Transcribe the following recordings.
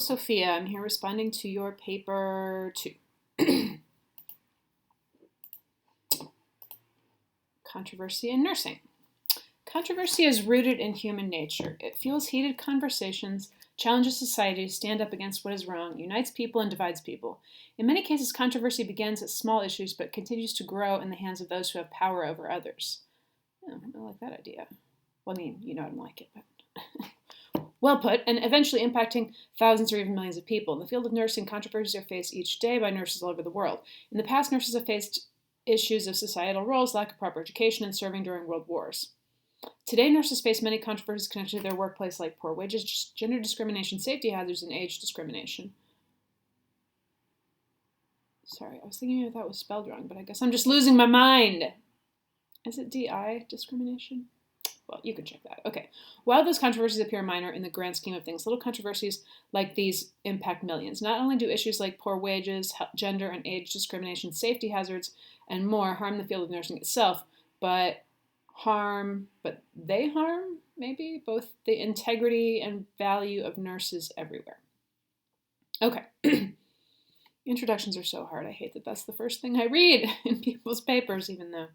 Sophia. I'm here responding to your paper 2. Controversy in nursing. Controversy is rooted in human nature. It fuels heated conversations, challenges society to stand up against what is wrong, unites people, and divides people. In many cases, controversy begins at small issues but continues to grow in the hands of those who have power over others. Oh, I like that idea. Well, I mean, you know I don't like it, but... Well put, and eventually impacting thousands or even millions of people. In the field of nursing, controversies are faced each day by nurses all over the world. In the past, nurses have faced issues of societal roles, lack of proper education, and serving during world wars. Today, nurses face many controversies connected to their workplace, like poor wages, gender discrimination, safety hazards, and age discrimination. Sorry, I was thinking if that was spelled wrong, but I guess I'm just losing my mind. Is it DI discrimination? Well, you can check that. Okay. While those controversies appear minor in the grand scheme of things, little controversies like these impact millions. Not only do issues like poor wages, gender and age discrimination, safety hazards, and more harm the field of nursing itself, but they harm, maybe, both the integrity and value of nurses everywhere. Okay. Introductions are so hard. I hate that that's the first thing I read in people's papers, even though,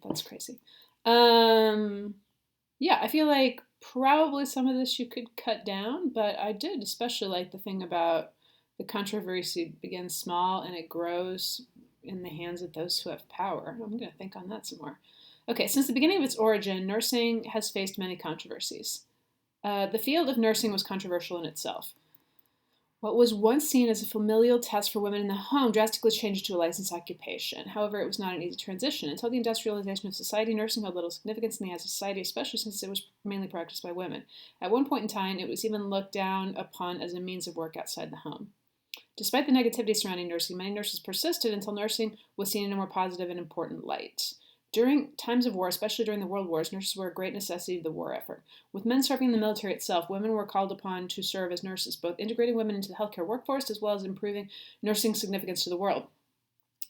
that's crazy. Yeah, I feel like probably some of this you could cut down, but I did especially like the thing about the controversy begins small and it grows in the hands of those who have power. I'm going to think on that some more. Okay, since the beginning of its origin, nursing has faced many controversies. The field of nursing was controversial in itself. What was once seen as a familial task for women in the home drastically changed to a licensed occupation. However, it was not an easy transition. Until the industrialization of society, nursing held little significance in the eyes of society, especially since it was mainly practiced by women. At one point in time, it was even looked down upon as a means of work outside the home. Despite the negativity surrounding nursing, many nurses persisted until nursing was seen in a more positive and important light. During times of war, especially during the World Wars, nurses were a great necessity of the war effort. With men serving in the military itself, women were called upon to serve as nurses, both integrating women into the healthcare workforce as well as improving nursing significance to the world.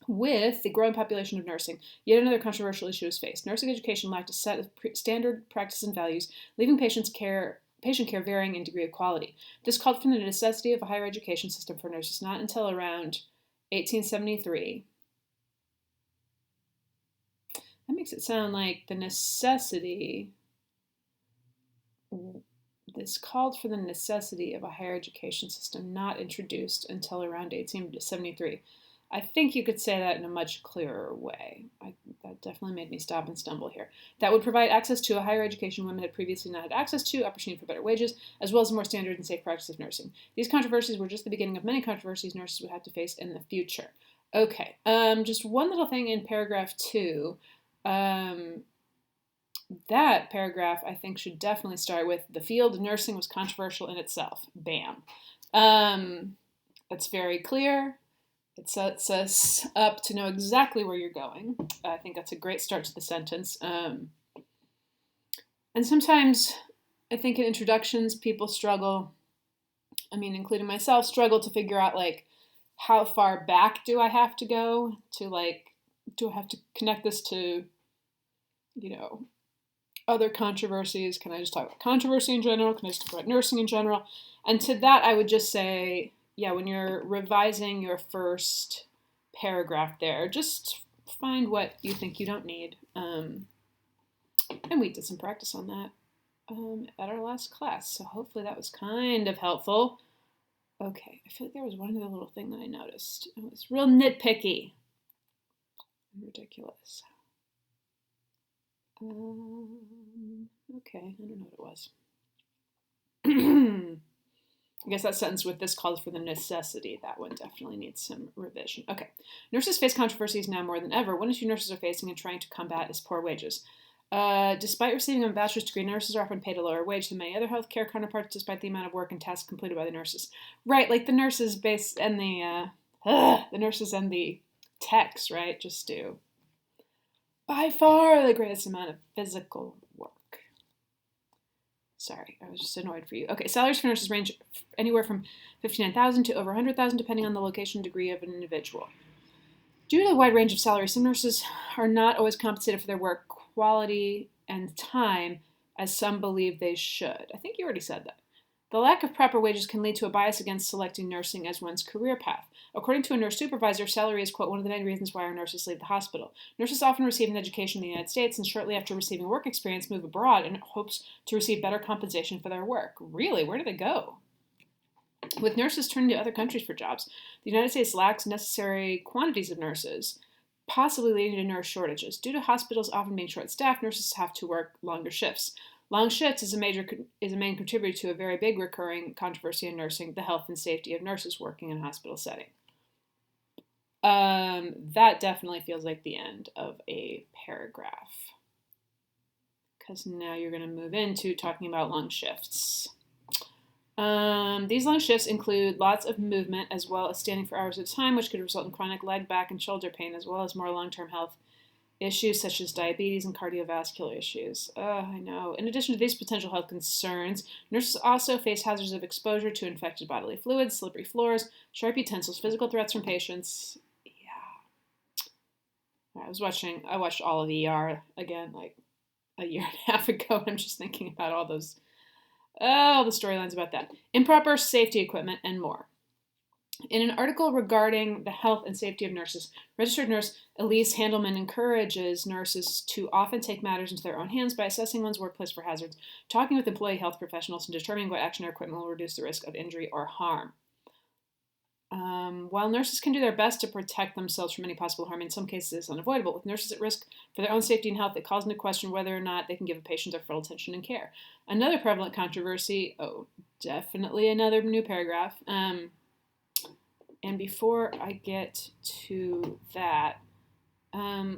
With the growing population of nursing, yet another controversial issue is faced. Nursing education lacked a set of standard practices and values, leaving patient care varying in degree of quality. This called for the necessity of a higher education system for nurses, not until around 1873. That makes it sound like this called for the necessity of a higher education system not introduced until around 1873. I think you could say that in a much clearer way. That definitely made me stop and stumble here. That would provide access to a higher education women had previously not had access to, opportunity for better wages, as well as a more standard and safe practice of nursing. These controversies were just the beginning of many controversies nurses would have to face in the future. Okay, just one little thing in paragraph 2. That paragraph, I think, should definitely start with the field of nursing was controversial in itself. Bam. That's very clear. It sets us up to know exactly where you're going. I think that's a great start to the sentence. And sometimes I think in introductions, people struggle, including myself, struggle to figure out, how far back do I have to go to, do I have to connect this to, other controversies? Can I just talk about controversy in general? Can I just talk about nursing in general? And to that, I would just say, yeah, when you're revising your first paragraph there, just find what you think you don't need. And we did some practice on that at our last class, so hopefully that was kind of helpful. Okay, I feel like there was one other little thing that I noticed. It was real nitpicky. Ridiculous. Okay, I don't know what it was. I guess that sentence with this calls for the necessity. That one definitely needs some revision. Okay. Nurses face controversies now more than ever. One issue nurses are facing and trying to combat is poor wages. Despite receiving a bachelor's degree, nurses are often paid a lower wage than many other healthcare counterparts despite the amount of work and tasks completed by the nurses. Right, like the nurses and the nurses and the techs, right, just do by far the greatest amount of physical work. Sorry, I was just annoyed for you. Okay, salaries for nurses range anywhere from $59,000 to over $100,000 depending on the location and degree of an individual. Due to the wide range of salaries, some nurses are not always compensated for their work quality and time as some believe they should. I think you already said that. The lack of proper wages can lead to a bias against selecting nursing as one's career path. According to a nurse supervisor, salary is, quote, one of the main reasons why our nurses leave the hospital. Nurses often receive an education in the United States and shortly after receiving work experience move abroad in hopes to receive better compensation for their work. Really? Where do they go? With nurses turning to other countries for jobs, the United States lacks necessary quantities of nurses, possibly leading to nurse shortages. Due to hospitals often being short-staffed, nurses have to work longer shifts. Long shifts is a main contributor to a very big recurring controversy in nursing, the health and safety of nurses working in a hospital setting. That definitely feels like the end of a paragraph, because now you're going to move into talking about long shifts. These long shifts include lots of movement as well as standing for hours at a time, which could result in chronic leg, back, and shoulder pain, as well as more long-term health issues such as diabetes and cardiovascular issues. I know. In addition to these potential health concerns, nurses also face hazards of exposure to infected bodily fluids, slippery floors, sharp utensils, physical threats from patients. Yeah. I watched all of ER again like a year and a half ago. I'm just thinking about all the storylines about that. Improper safety equipment and more. In an article regarding the health and safety of nurses, registered nurse Elise Handelman encourages nurses to often take matters into their own hands by assessing one's workplace for hazards, talking with employee health professionals, and determining what action or equipment will reduce the risk of injury or harm. While nurses can do their best to protect themselves from any possible harm, in some cases it's unavoidable. With nurses at risk for their own safety and health, it calls into question whether or not they can give a patient their full attention and care. Another prevalent controversy, definitely another new paragraph. And before I get to that, I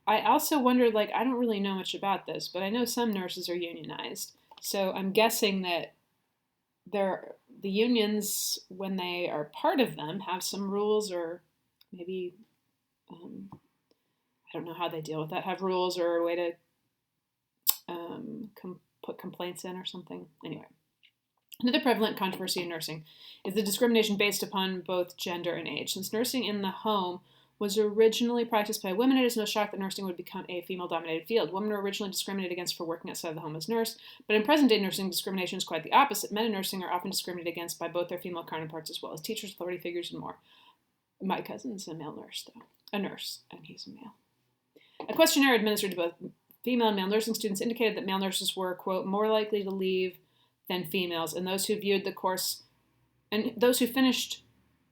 also wondered, I don't really know much about this, but I know some nurses are unionized. So I'm guessing that the unions, when they are part of them, have some rules, or maybe, I don't know how they deal with that, have rules or a way to put complaints in or something. Anyway. Another prevalent controversy in nursing is the discrimination based upon both gender and age. Since nursing in the home was originally practiced by women, it is no shock that nursing would become a female-dominated field. Women were originally discriminated against for working outside the home as nurse, but in present-day nursing, discrimination is quite the opposite. Men in nursing are often discriminated against by both their female counterparts as well as teachers, authority figures, and more. My cousin's a male nurse, though. A nurse, and he's a male. A questionnaire administered to both female and male nursing students indicated that male nurses were, quote, more likely to leave than females, and those who finished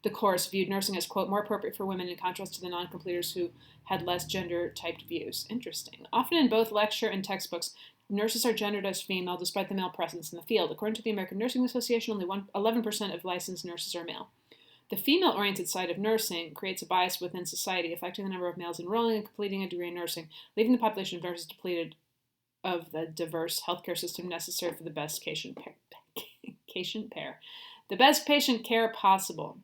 the course viewed nursing as, quote, more appropriate for women in contrast to the non-completers who had less gender-typed views. Interesting. Often in both lecture and textbooks, nurses are gendered as female despite the male presence in the field. According to the American Nursing Association, only 11% of licensed nurses are male. The female-oriented side of nursing creates a bias within society, affecting the number of males enrolling and completing a degree in nursing, leaving the population of nurses depleted of the diverse healthcare system necessary for the best patient care possible.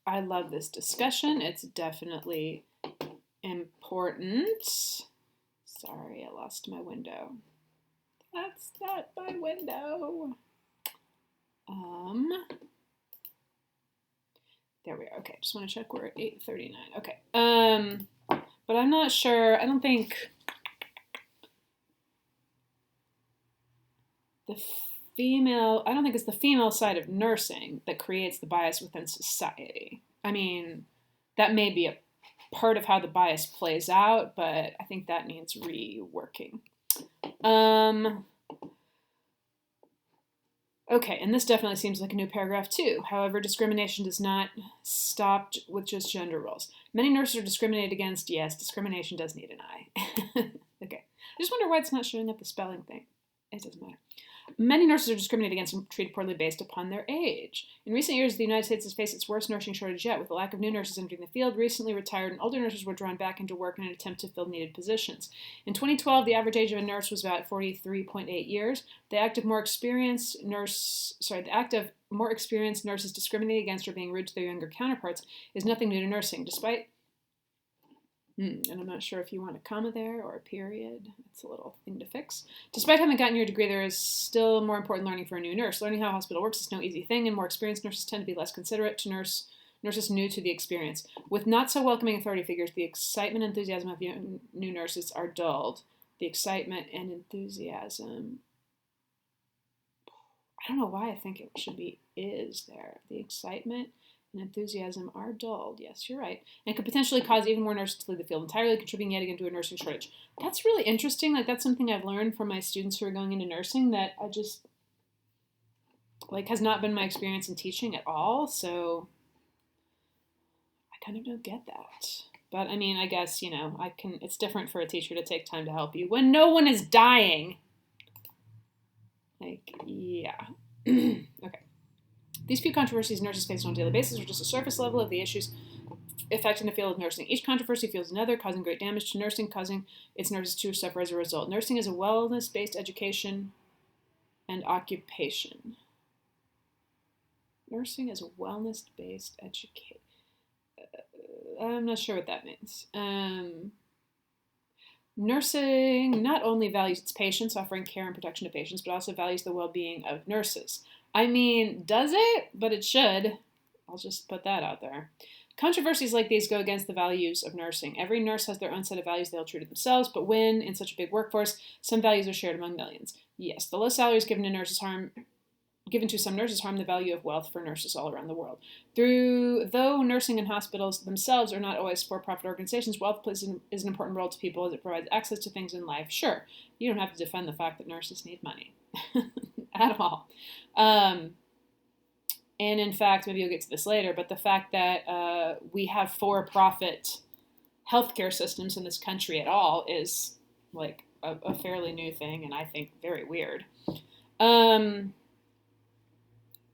I love this discussion. It's definitely important. Sorry, I lost my window. That's not my window. There we are. Okay, just want to check we're at 8:39. Okay. But I'm not sure. I don't think it's the female side of nursing that creates the bias within society. I mean, that may be a part of how the bias plays out, but I think that needs reworking. Okay, and this definitely seems like a new paragraph too. However, discrimination does not stop with just gender roles. Many nurses are discriminated against. Yes, discrimination does need an I. Okay, I just wonder why it's not showing up the spelling thing. It doesn't matter. Many nurses are discriminated against and treated poorly based upon their age. In recent years, the United States has faced its worst nursing shortage yet, with the lack of new nurses entering the field. Recently retired and older nurses were drawn back into work in an attempt to fill needed positions. In 2012, the average age of a nurse was about 43.8 years. The act of more experienced nurses discriminating against or being rude to their younger counterparts is nothing new to nursing, despite and I'm not sure if you want a comma there or a period. It's a little thing to fix. Despite having gotten your degree, there is still more important learning for a new nurse. Learning how a hospital works is no easy thing, and more experienced nurses tend to be less considerate to nurses new to the experience. With not so welcoming authority figures, the excitement and enthusiasm of new nurses are dulled. The excitement and enthusiasm. I don't know why I think it should be is there. The excitement and enthusiasm are dulled. Yes, you're right. And could potentially cause even more nurses to leave the field entirely, contributing yet again to a nursing shortage. That's really interesting. Like, that's something I've learned from my students who are going into nursing that I just, like, has not been my experience in teaching at all. So I kind of don't get that. But I mean, I guess, it's different for a teacher to take time to help you when no one is dying. Like, yeah. Okay. These few controversies nurses face on a daily basis are just a surface level of the issues affecting the field of nursing. Each controversy fuels another, causing great damage to nursing, causing its nurses to suffer as a result. Nursing is a wellness-based education and occupation. Nursing is a wellness-based education. I'm not sure what that means. Nursing not only values its patients, offering care and protection to patients, but also values the well-being of nurses. I mean, does it? But it should. I'll just put that out there. Controversies like these go against the values of nursing. Every nurse has their own set of values they hold true to themselves, but when, in such a big workforce, some values are shared among millions. Yes, the low salaries given to some nurses harm the value of wealth for nurses all around the world. Though nursing and hospitals themselves are not always for-profit organizations, wealth plays is an important role to people as it provides access to things in life. Sure, you don't have to defend the fact that nurses need money at all. And in fact, maybe you'll get to this later, but the fact that we have for-profit healthcare systems in this country at all is like a fairly new thing, and I think very weird.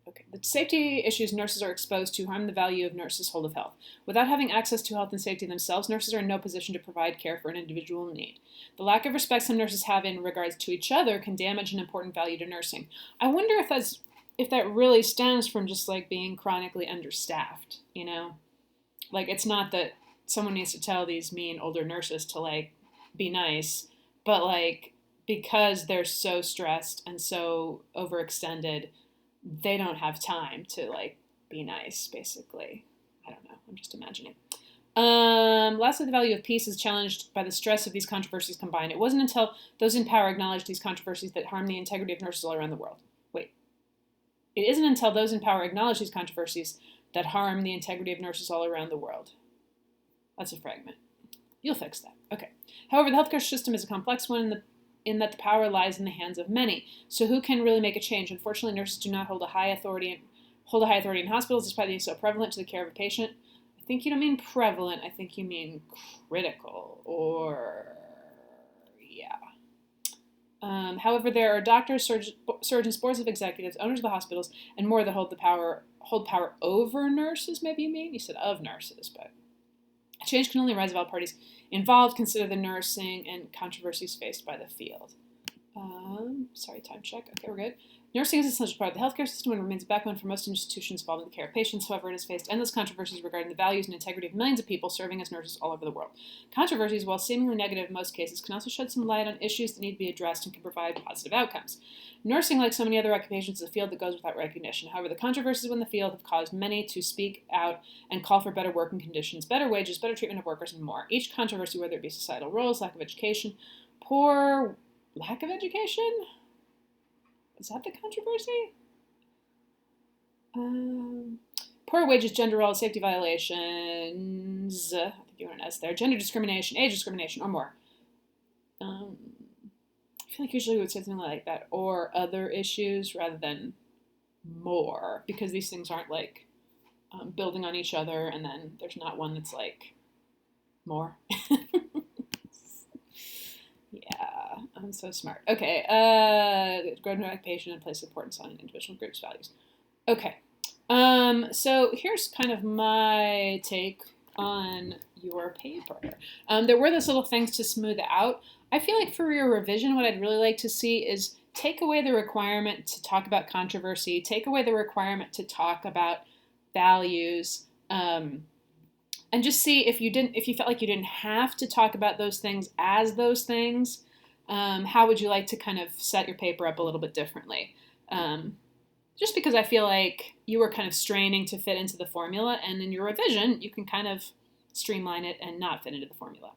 Okay. The safety issues nurses are exposed to harm the value of nurses' hold of health. Without having access to health and safety themselves, nurses are in no position to provide care for an individual in need. The lack of respect some nurses have in regards to each other can damage an important value to nursing. I wonder if that really stems from just like being chronically understaffed, Like, it's not that someone needs to tell these mean older nurses to like be nice, but like because they're so stressed and so overextended, they don't have time to like be nice, basically. I don't know. I'm just imagining. Lastly, the value of peace is challenged by the stress of these controversies combined. It wasn't until those in power acknowledged these controversies that harm the integrity of nurses all around the world. Wait. It isn't until those in power acknowledge these controversies that harm the integrity of nurses all around the world. That's a fragment. You'll fix that. Okay. However, the healthcare system is a complex one in that the power lies in the hands of many. So who can really make a change? Unfortunately, nurses do not hold a high authority in hospitals, despite being so prevalent to the care of a patient. I think you don't mean prevalent. I think you mean critical, or yeah. However, there are doctors, surgeons, boards of executives, owners of the hospitals, and more that hold power over nurses. Maybe you mean you said of nurses, but change can only arise if all parties involved consider the nursing and controversies faced by the field. Sorry, time check. Okay, we're good. Nursing is an essential part of the healthcare system and remains a backbone for most institutions involved in the care of patients. However, it has faced endless controversies regarding the values and integrity of millions of people serving as nurses all over the world. Controversies, while seemingly negative in most cases, can also shed some light on issues that need to be addressed and can provide positive outcomes. Nursing, like so many other occupations, is a field that goes without recognition. However, the controversies in the field have caused many to speak out and call for better working conditions, better wages, better treatment of workers, and more. Each controversy, whether it be societal roles, lack of education, lack of education? Is that the controversy? Poor wages, gender roles, safety violations, I think you want an S there, gender discrimination, age discrimination, or more. I feel like usually we would say something like that, or other issues, rather than more, because these things aren't like building on each other, and then there's not one that's like more. Yeah, I'm so smart. Okay, grow to occupation and place importance on an individual group's values. Okay, so here's kind of my take on your paper. There were those little things to smooth it out. I feel like for your revision, what I'd really like to see is take away the requirement to talk about controversy, take away the requirement to talk about values, and just see if you felt like you didn't have to talk about those things as those things, how would you like to kind of set your paper up a little bit differently? Just because I feel like you were kind of straining to fit into the formula, and in your revision, you can kind of streamline it and not fit into the formula.